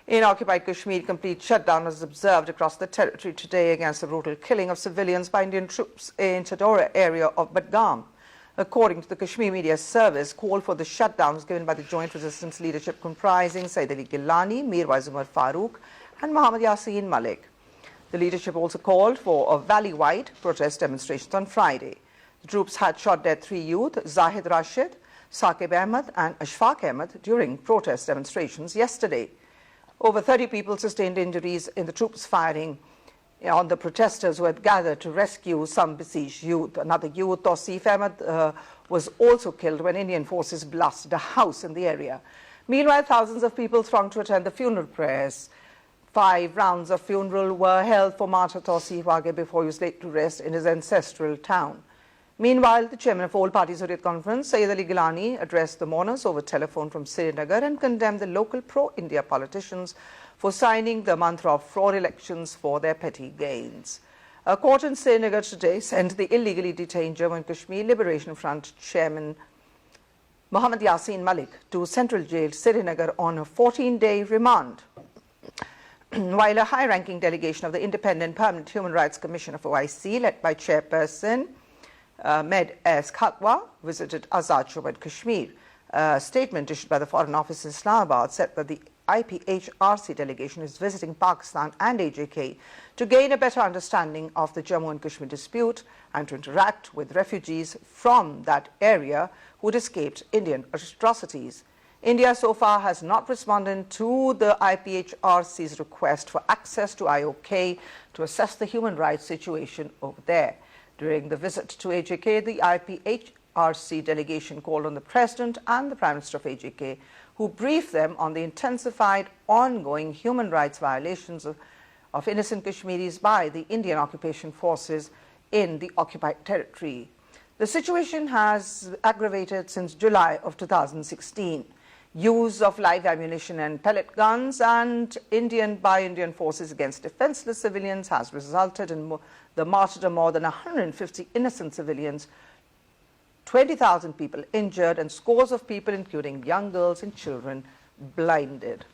In occupied Kashmir, complete shutdown was observed across the territory today against the brutal killing of civilians by Indian troops in Shutdown area of Budgam. According to the Kashmir Media Service, call for the shutdown was given by the Joint Resistance Leadership comprising Sayyid Ali Gillani, Mir Waiz Umar Farooq and Muhammad Yasin Malik. The leadership also called for a valley-wide protest demonstrations on Friday. The troops had shot dead 3 youth, Zahid Rashid, Saqib Ahmed and Ashfaq Ahmed during protest demonstrations yesterday. Over 30 people sustained injuries in the troops firing on the protesters who had gathered to rescue some besieged youth. Another youth, Tausif Ahmed, was also killed when Indian forces blasted a house in the area. Meanwhile, thousands of people thronged to attend the funeral prayers. 5 rounds of funeral were held for martyr Tausif Wage before he was laid to rest in his ancestral town. Meanwhile, the chairman of All Parties Hurriyat Conference, Sayyid Ali Gillani, addressed the mourners over telephone from Srinagar and condemned the local pro-India politicians for signing the mantra of fraud elections for their petty gains. A court in Srinagar today sent the illegally detained Jammu and Kashmir Liberation Front chairman Muhammad Yasin Malik to Central Jail, Srinagar on a 14-day remand. While a high-ranking delegation of the Independent Permanent Human Rights Commission of OIC, led by Chairperson Med S. Khatwa, visited Azad Jammu and Kashmir. A statement issued by the Foreign Office in Islamabad said that the IPHRC delegation is visiting Pakistan and AJK to gain a better understanding of the Jammu and Kashmir dispute and to interact with refugees from that area who had escaped Indian atrocities. India so far has not responded to the IPHRC's request for access to IOK to assess the human rights situation over there. During the visit to AJK, the IPHRC delegation called on the President and the Prime Minister of AJK, who briefed them on the intensified ongoing human rights violations of innocent Kashmiris by the Indian occupation forces in the occupied territory. The situation has aggravated since July of 2016. Use of live ammunition and pellet guns and by Indian forces against defenseless civilians has resulted in the martyrdom of more than 150 innocent civilians, 20,000 people injured and scores of people, including young girls and children, blinded.